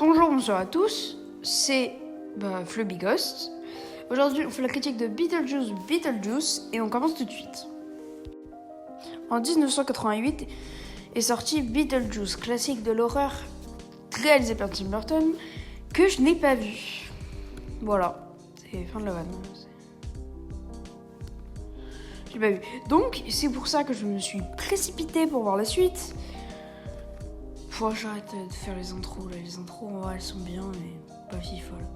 Bonjour, bonsoir à tous, c'est Flubby Ghost. Aujourd'hui, on fait la critique de Beetlejuice et on commence tout de suite. En 1988 est sorti Beetlejuice, classique de l'horreur réalisé par Tim Burton, que je n'ai pas vu. Voilà, c'est fin de la vanne. J'ai pas vu. Donc, c'est pour ça que je me suis précipitée pour voir la suite. Faut que j'arrête de faire les intros. Là. Les intros, elles sont bien, mais pas si folles.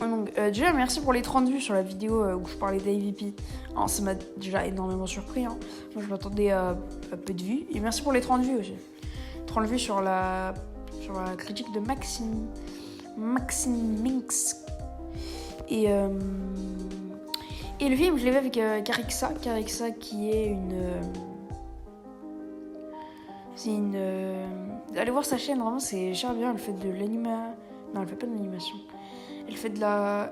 Donc, déjà, merci pour les 30 vues sur la vidéo où je parlais d'AVP. Alors, ça m'a déjà énormément surpris. Moi, je m'attendais à peu de vues. Et merci pour les 30 vues aussi. 30 vues sur la critique de Maxime Minx. Et le film, je l'ai vu avec Carixa qui est allez voir sa chaîne, vraiment, c'est cher bien. Elle fait de l'animation. Non, elle fait pas de l'animation. Elle fait de la...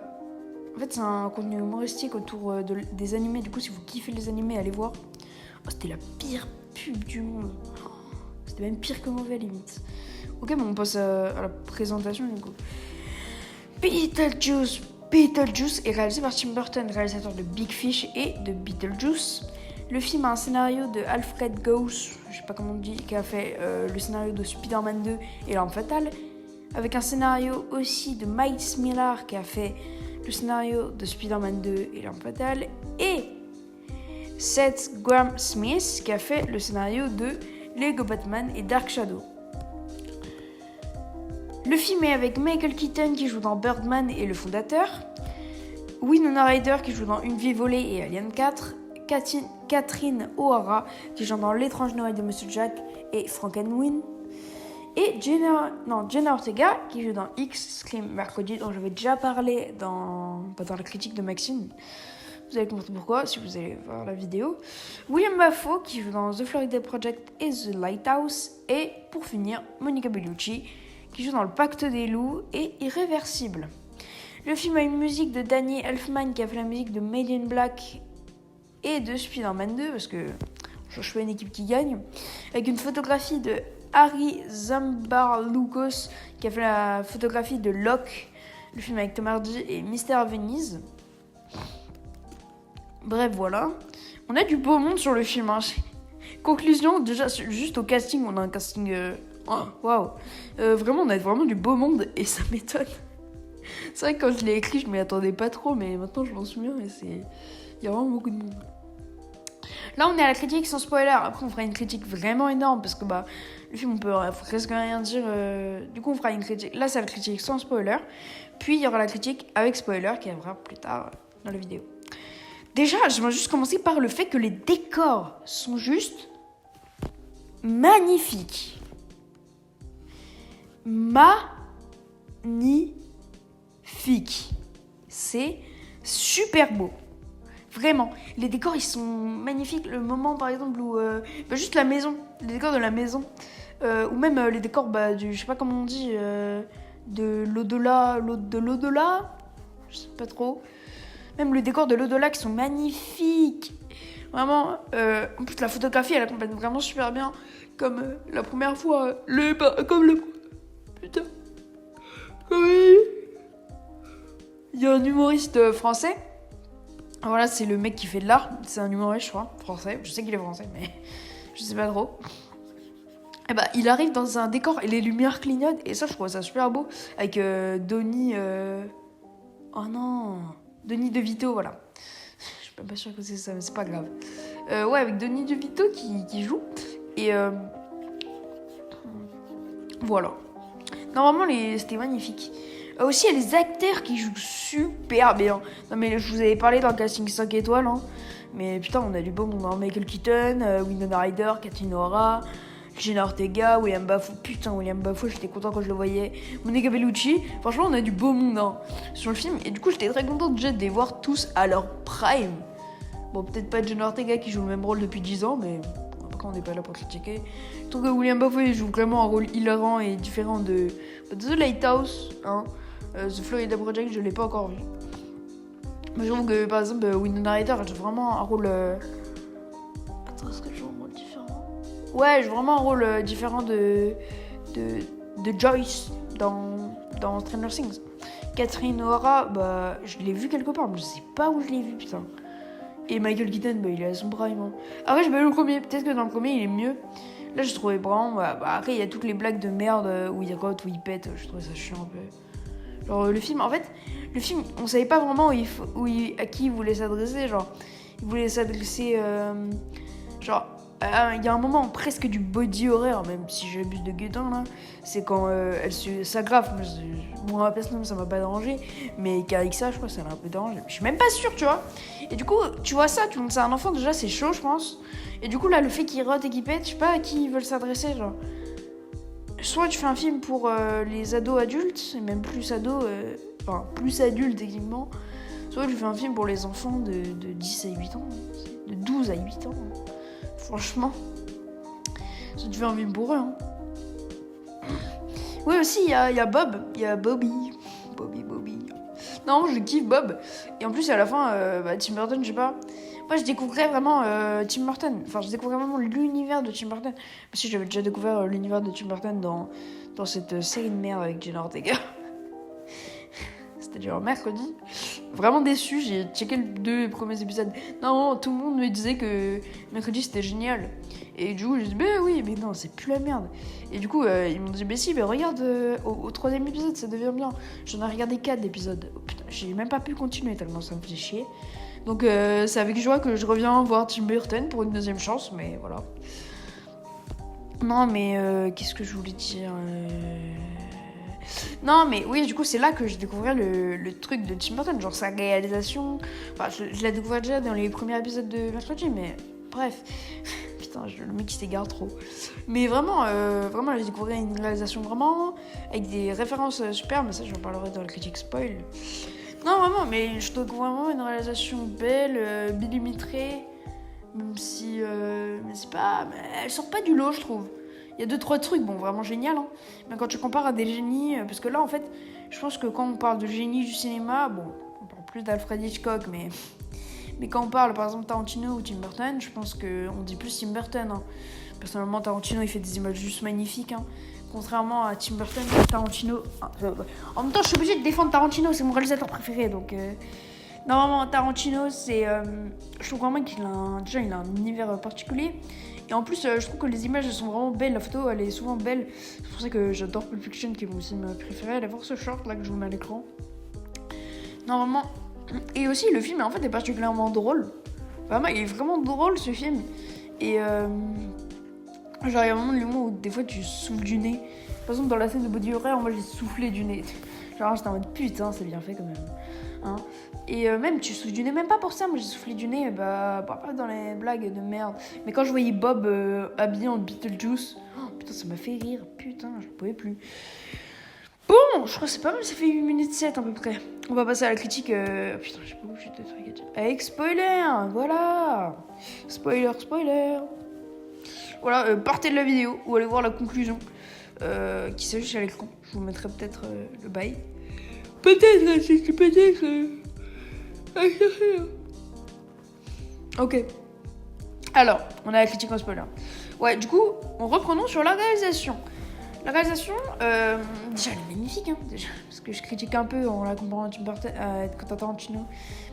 En fait, c'est un contenu humoristique autour des animés. Du coup, si vous kiffez les animés, allez voir. Oh, c'était la pire pub du monde. C'était même pire que mauvais, limite. Ok, bon, on passe à la présentation, du coup. Beetlejuice est réalisé par Tim Burton, réalisateur de Big Fish et de Beetlejuice. Le film a un scénario de Alfred Goes, je sais pas comment on dit, qui a fait le scénario de Spider-Man 2 et L'Arme Fatale, avec un scénario aussi de Miles Millar qui a fait le scénario de Spider-Man 2 et L'Arme Fatale, et Seth Grahame-Smith qui a fait le scénario de Lego Batman et Dark Shadow. Le film est avec Michael Keaton qui joue dans Birdman et le fondateur, Winona Ryder qui joue dans Une vie volée et Alien 4, Catherine O'Hara qui joue dans L'étrange Noël de Monsieur Jack et Frankenweenie, et Jenna Ortega qui joue dans X Scream Mercredi, dont j'avais déjà parlé dans la critique de Maxime. Vous allez comprendre pourquoi si vous allez voir la vidéo. William Dafoe qui joue dans The Florida Project et The Lighthouse, et pour finir Monica Bellucci qui joue dans Le Pacte des loups et Irréversible. Le film a une musique de Danny Elfman qui a fait la musique de Made in Black et de Spider-Man 2, parce que je fais une équipe qui gagne, avec une photographie de Harry Zambarloukos qui a fait la photographie de Locke, le film avec Tom Hardy et Mister Venise. Bref, voilà. On a du beau monde sur le film. Conclusion, déjà, juste au casting, on a un casting... Waouh. Vraiment, on a vraiment du beau monde et ça m'étonne. C'est vrai que quand je l'ai écrit, je m'y attendais pas trop, mais maintenant je m'en souviens et il y a vraiment beaucoup de monde. Là, on est à la critique sans spoiler. Après, on fera une critique vraiment énorme parce que le film, on peut presque rien dire. Du coup, on fera une critique. Là, c'est la critique sans spoiler. Puis, il y aura la critique avec spoiler qui arrivera plus tard dans la vidéo. Déjà, je vais juste commencer par le fait que les décors sont juste magnifiques. Magnifique. C'est super beau. Vraiment. Les décors, ils sont magnifiques. Le moment, par exemple, où... juste la maison. Les décors de la maison. Ou même les décors du... Je sais pas comment on dit. De l'au-delà. De l'au-delà. Je sais pas trop. Même les décors de l'au-delà qui sont magnifiques. Vraiment. En plus, la photographie, elle accompagne vraiment super bien. Comme la première fois. Putain. Il y a un humoriste français. Voilà, c'est le mec qui fait de l'art. C'est un humoriste, je crois, français. Je sais qu'il est français, mais je sais pas trop. Et il arrive dans un décor et les lumières clignotent. Et ça, je trouve ça super beau. Avec Donny... Oh non, Donny DeVito, voilà. Je suis pas sûre que c'est ça, mais c'est pas grave. Ouais, avec Donny DeVito qui joue. Et voilà. Normalement, c'était magnifique. Aussi, il y a les acteurs qui jouent super bien. Non, mais je vous avais parlé dans le casting 5 étoiles. Mais putain, on a du beau monde. Michael Keaton, Winona Ryder, Catherine O'Hara, Jenna Ortega, William Dafoe. Putain, William Dafoe, j'étais content quand je le voyais. Monica Bellucci. Franchement, on a du beau monde sur le film. Et du coup, j'étais très contente déjà de les voir tous à leur prime. Bon, peut-être pas Jenna Ortega qui joue le même rôle depuis 10 ans, mais... Après, on n'est pas là pour critiquer. Je trouve que William Dafoe il joue vraiment un rôle hilarant et différent de The Lighthouse. The Florida Project, je l'ai pas encore vu. Mais je trouve que, par exemple, Winona Ryder, elle joue vraiment un rôle... Attends, est-ce que je joue un rôle différent ? Ouais, je joue vraiment un rôle différent de de Joyce dans Stranger Things. Catherine O'Hara, bah, je l'ai vu quelque part, mais je sais pas où je l'ai vu, putain. Et Michael Keaton, bah, il est à son prime. Hein. Après, j'ai pas vu le premier, peut-être que dans le premier, il est mieux. Là, j'ai trouvé vraiment... Bah, après, il y a toutes les blagues de merde où il rote, où il pète, je trouvais ça chiant un peu. Genre, le film, en fait, on savait pas vraiment à qui il voulait s'adresser, genre... Il voulait s'adresser, genre... Il y a un moment presque du body horror, même si j'abuse de Guetin là, c'est quand elle s'aggrave. Moi, personnellement, ça m'a pas dérangé, mais qu'avec ça, je crois que ça l'a un peu dérangé. Je suis même pas sûre, tu vois. Et du coup, tu vois ça, tu montres ça à un enfant, déjà c'est chaud, je pense. Et du coup, là, le fait qu'il rote et qu'il pète, je sais pas à qui ils veulent s'adresser, genre. Soit tu fais un film pour les ados adultes, et même plus ados, enfin, plus adultes techniquement, soit tu fais un film pour les enfants de 10 à 8 ans, de 12 à 8 ans. Franchement, ça devient un film pour eux. Hein. Oui, aussi, il y a Bob. Il y a Bobby. Non, je kiffe Bob. Et en plus, à la fin, Tim Burton, je sais pas. Moi, je découvrais vraiment Tim Burton. Enfin, je découvrais vraiment l'univers de Tim Burton. Parce que j'avais déjà découvert l'univers de Tim Burton dans cette série de merde avec Jenna Ortega. C'était genre mercredi. Vraiment déçu, j'ai checké les 2 premiers épisodes. Non, tout le monde me disait que mercredi c'était génial. Et du coup, j'ai dit, oui, mais non, c'est plus la merde. Et du coup, ils m'ont dit, si, regarde, au 3e épisode, ça devient bien. J'en ai regardé 4 d'épisodes. Oh, putain, j'ai même pas pu continuer tellement ça me faisait chier. Donc, c'est avec joie que je reviens voir Tim Burton pour une 2e chance, mais voilà. Non, mais qu'est-ce que je voulais dire Non, mais oui, du coup, c'est là que j'ai découvert le truc de Tim Burton, genre sa réalisation. Enfin, je l'ai découvert déjà dans les premiers épisodes de mercredi, mais bref. Putain, le mec, il s'égare trop. Mais vraiment, j'ai découvert une réalisation vraiment avec des références super, mais ça, j'en parlerai dans la critique spoil. Non, vraiment, mais je découvre vraiment une réalisation belle, millimétrée, même si mais c'est pas... Elle sort pas du lot, je trouve. Il y a 2-3 trucs, bon, vraiment génial, hein. Mais quand tu compares à des génies... Parce que là, en fait, je pense que quand on parle de génie du cinéma, bon, on parle plus d'Alfred Hitchcock, mais quand on parle, par exemple, Tarantino ou Tim Burton, je pense qu'on dit plus Tim Burton, hein. Personnellement, Tarantino, il fait des images juste magnifiques, hein. Contrairement à Tim Burton, Tarantino... En même temps, je suis obligée de défendre Tarantino, c'est mon réalisateur préféré, donc... Normalement, Tarantino, c'est... je trouve vraiment qu'il a déjà, il a un univers particulier. Et en plus, je trouve que les images, elles sont vraiment belles. La photo, elle est souvent belle. C'est pour ça que j'adore Pulp Fiction, qui est mon film préféré. Allez voir ce short, là, que je vous mets à l'écran. Normalement... Et aussi, le film, en fait, est particulièrement drôle. Vraiment, il est vraiment drôle, ce film. Et... genre, il y a un moment de l'humour où, des fois, tu souffles du nez. Par exemple, dans la scène de Body Horror, moi, j'ai soufflé du nez. Genre, j'étais en mode, putain, c'est bien fait, quand même. Hein. Et même tu souffles du nez, même pas pour ça, moi j'ai soufflé du nez, pas dans les blagues de merde, mais quand je voyais Bob habillé en Beetlejuice, oh, putain ça m'a fait rire, putain je pouvais plus. Bon, je crois que c'est pas mal, ça fait 1 minute 7 à peu près. On va passer à la critique, putain je sais pas où j'ai des trucs à dire. Avec spoiler, voilà. Spoiler. Voilà, partez de la vidéo ou allez voir la conclusion qui s'affiche à l'écran. Je vous mettrai peut-être le bail. Peut-être. Ok. Alors, on a la critique en spoiler. Ouais, du coup, reprenons sur la réalisation. La réalisation, déjà, elle est magnifique, hein, déjà, parce que je critique un peu en la comparant à Quentin Tarantino.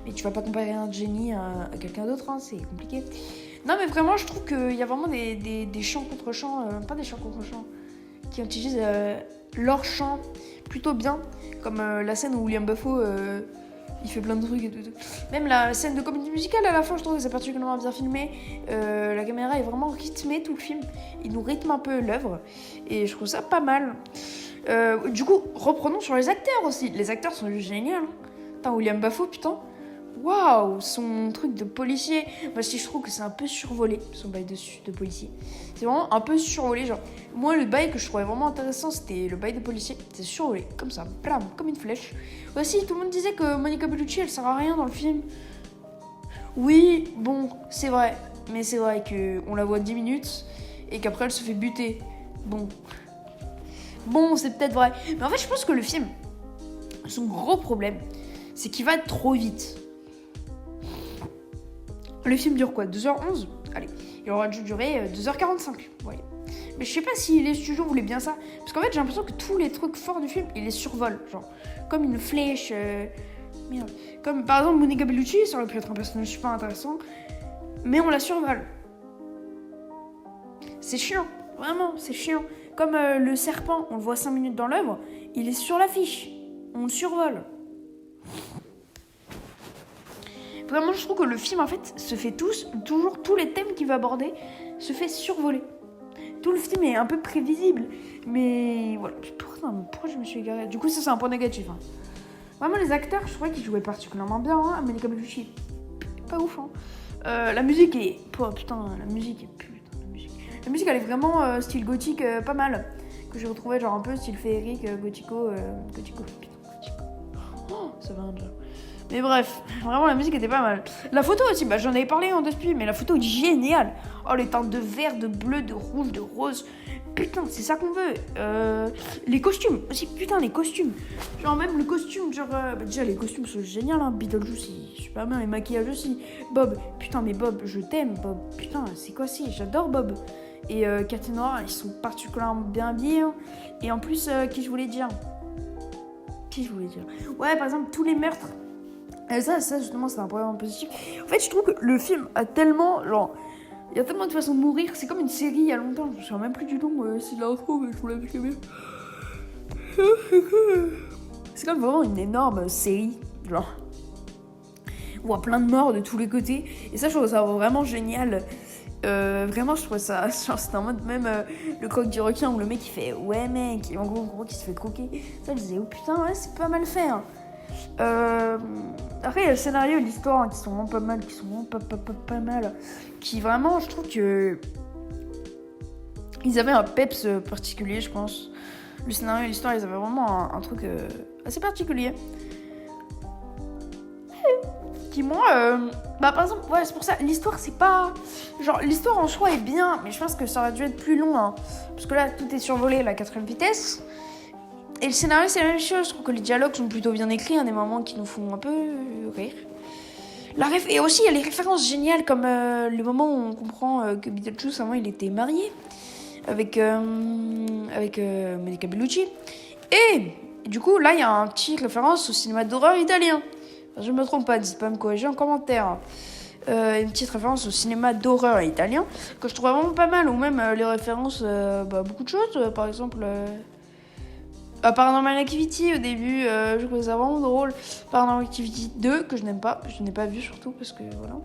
Mais tu vas pas comparer un génie à quelqu'un d'autre, hein, c'est compliqué. Non, mais vraiment, je trouve qu'il y a vraiment des chants contre chants, pas des chants contre chants, qui utilisent leur chant plutôt bien, comme la scène où William Dafoe il fait plein de trucs et tout. Même la scène de comédie musicale à la fin, je trouve que c'est particulièrement bien filmé. La caméra est vraiment rythmée tout le film, il nous rythme un peu l'œuvre et je trouve ça pas mal. Du coup, reprenons sur les acteurs aussi. Les acteurs sont juste géniaux. Putain, William Dafoe, putain. Waouh, son truc de policier. Moi, si je trouve que c'est un peu survolé, son bail de policier. C'est vraiment un peu survolé. Genre, moi, le bail que je trouvais vraiment intéressant, c'était le bail de policier. C'est survolé, comme ça, blam, comme une flèche. Aussi, tout le monde disait que Monica Bellucci, elle sert à rien dans le film. Oui, bon, c'est vrai. Mais c'est vrai qu'on la voit 10 minutes et qu'après, elle se fait buter. Bon, c'est peut-être vrai. Mais en fait, je pense que le film, son gros problème, c'est qu'il va trop vite. Le film dure quoi, 2h11 ? Allez, il aura dû durer 2h45. Ouais. Mais je sais pas si les studios voulaient bien ça. Parce qu'en fait, j'ai l'impression que tous les trucs forts du film, ils les survolent. Genre, comme une flèche. Merde. Comme par exemple Monica Bellucci, ça aurait pu être un personnage super intéressant. Mais on la survole. C'est chiant. Vraiment, c'est chiant. Comme le serpent, on le voit 5 minutes dans l'œuvre, il est sur l'affiche. On le survole. Vraiment, je trouve que le film, en fait, se fait toujours, tous les thèmes qu'il va aborder, se fait survoler. Tout le film est un peu prévisible, mais voilà. Pourquoi je me suis égarée ? Du coup, ça, c'est un point négatif. Hein. Vraiment, les acteurs, je trouvais qu'ils jouaient particulièrement bien. Hein. Monica Bellucci, pas ouf. Hein. La musique est... Oh, putain, la musique, elle est vraiment style gothique, pas mal. Que j'ai retrouvé genre un peu style féerique, gothico. Oh, ça va déjà. Mais bref, vraiment la musique était pas mal. La photo aussi, j'en avais parlé en depuis, mais la photo est géniale. Oh, les teintes de vert, de bleu, de rouge, de rose. Putain, c'est ça qu'on veut. Les costumes aussi, putain, les costumes. Genre même le costume, genre... déjà, les costumes sont géniaux, hein. Beetlejuice, c'est super bien. Les maquillages aussi. Bob, putain, mais Bob, je t'aime, Bob. Putain, c'est quoi si j'adore Bob. Et Cat et Nora, ils sont particulièrement bien habillés. Hein. Et en plus, qui je voulais dire Ouais, par exemple, tous les meurtres. Et ça justement, c'est un problème positif. En fait, je trouve que le film a tellement, genre, il y a tellement de façons de mourir. C'est comme une série il y a longtemps. Je me souviens même plus du nom. C'est l'intro, mais je vous l'avais bien. C'est comme vraiment une énorme série, genre. On voit plein de morts de tous les côtés. Et ça, je trouve ça vraiment génial. Vraiment, je trouve ça. Genre, c'était en mode même le croque du requin où le mec il fait ouais, mec. Et en gros, qui se fait croquer. Ça, je disais, oh putain, ouais, c'est pas mal fait. Hein. Après, il y a le scénario et l'histoire hein, qui sont vraiment pas mal, pas mal. Qui vraiment, je trouve que. Ils avaient un peps particulier, je pense. Le scénario et l'histoire, ils avaient vraiment un truc assez particulier. Qui, moi, par exemple, ouais, c'est pour ça, l'histoire, c'est pas. Genre, l'histoire en soi est bien, mais je pense que ça aurait dû être plus long. Hein, parce que là, tout est survolé à la 4ème vitesse. Et le scénario, c'est la même chose. Je trouve que les dialogues sont plutôt bien écrits, hein, des moments qui nous font un peu rire. Et aussi, il y a les références géniales, comme le moment où on comprend que Beetlejuice, avant, il était marié avec Monica Bellucci. Et du coup, là, il y a un petit référence au cinéma d'horreur italien. Enfin, je me trompe pas, n'hésitez pas à me corriger en commentaire. Une petite référence au cinéma d'horreur italien, que je trouve vraiment pas mal. Ou même les références beaucoup de choses. Par exemple... Paranormal Activity au début, je trouvais ça vraiment drôle. Paranormal Activity 2 que je n'aime pas, je n'ai pas vu surtout parce que voilà.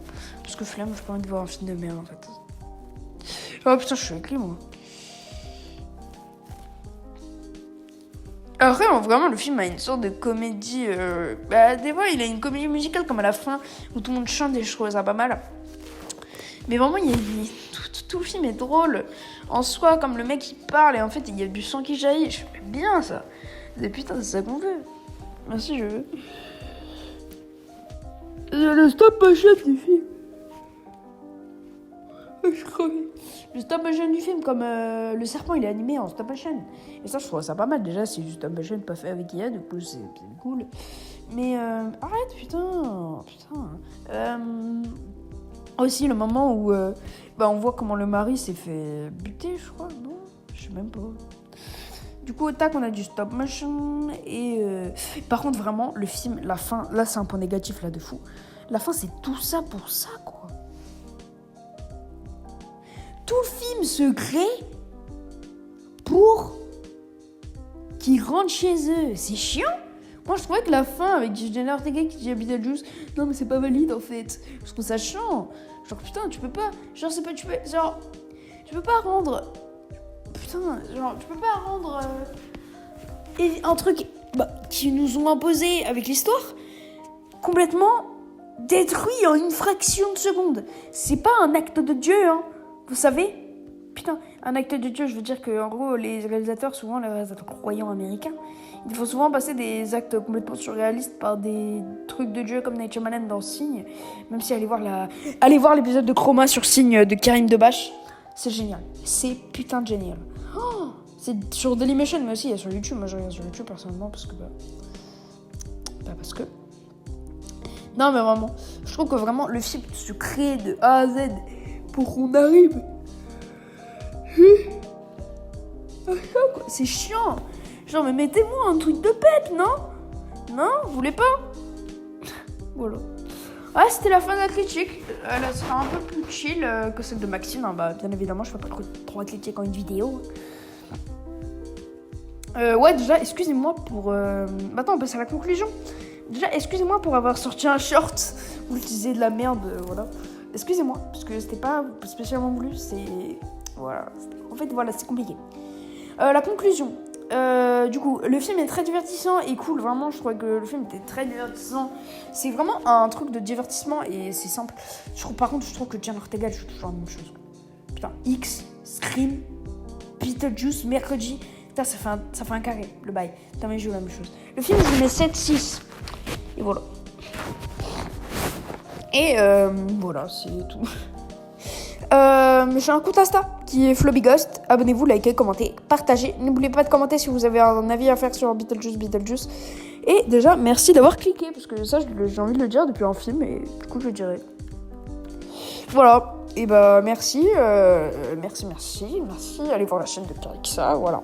Parce que flemme, j'ai pas envie de voir un film de merde en fait. Oh putain, je suis avec lui moi. Après, vraiment, le film a une sorte de comédie. Des fois, il a une comédie musicale comme à la fin où tout le monde chante et je trouvais ça pas mal. Mais vraiment, tout le film est drôle. En soi, comme le mec il parle et en fait il y a du sang qui jaillit. Je fais bien ça. Et putain, c'est ça qu'on veut. Merci, je veux. Le stop motion du film. Je crois. Le stop motion du film, comme le serpent il est animé en stop motion. Et ça, je trouve ça pas mal. Déjà, c'est du stop motion pas fait avec IA, du coup c'est cool. Mais arrête, putain. Aussi le moment où on voit comment le mari s'est fait buter, je crois, non ? Je sais même pas. Du coup, au tac, on a du stop motion. Et par contre, vraiment, le film, la fin, là, c'est un point négatif, là, de fou. La fin, c'est tout ça pour ça, quoi. Tout le film se crée pour qu'ils rentrent chez eux. C'est chiant. Moi, je trouvais que la fin, avec Jenna Ortega qui dit à Beetlejuice, non, mais c'est pas valide, en fait. Je trouve ça chiant. Genre, putain, tu peux pas... Genre, c'est pas... Tu peux pas rendre... Putain, genre, tu peux pas rendre... un truc qu'ils nous ont imposé avec l'histoire, complètement détruit en une fraction de seconde. C'est pas un acte de Dieu, hein. Vous savez ? Putain, un acte de Dieu, je veux dire que en gros, les réalisateurs, souvent les réalisateurs croyants américains, il faut souvent passer des actes complètement surréalistes par des trucs de Dieu comme Night Shyamalan dans Signe. Même si allez voir l'épisode de Chroma sur Signe de Karim Debache, c'est génial. C'est putain de génial. Oh, c'est sur Dailymotion, mais aussi il y a sur YouTube. Moi, je regarde sur YouTube personnellement parce que non, mais vraiment, je trouve que vraiment le film se crée de A à Z pour qu'on arrive C'est chiant. Genre, mais mettez-moi un truc de pète, non? Non, vous voulez pas? Voilà. Ouais, c'était la fin de la critique. Elle sera un peu plus chill que celle de Maxime. Hein. Bah, bien évidemment, je fais pas trop de critiques en une vidéo. Ouais, déjà, excusez-moi pour... Maintenant, on passe à la conclusion. Déjà, excusez-moi pour avoir sorti un short où je disais de la merde, voilà. Excusez-moi, parce que c'était pas spécialement voulu, c'est... Voilà. En fait, voilà, c'est compliqué. La conclusion. Du coup, le film est très divertissant et cool. Vraiment, je crois que le film était très divertissant. C'est vraiment un truc de divertissement et c'est simple. Par contre, je trouve que Jenna Ortega joue toujours la même chose. Putain, X, Scream, Beetlejuice, mercredi... Putain, ça fait un carré, le bail. Putain, mais je joue la même chose. Le film, je lui mets 7-6. Et voilà. Et voilà, c'est tout. J'ai un compte Insta qui est Flobighost. Abonnez-vous, likez, commentez, partagez. N'oubliez pas de commenter si vous avez un avis à faire sur Beetlejuice. Et déjà, merci d'avoir cliqué, parce que ça, j'ai envie de le dire depuis un film, et du coup, je le dirai. Voilà. Et bah, merci. Allez voir la chaîne de Karixa, voilà.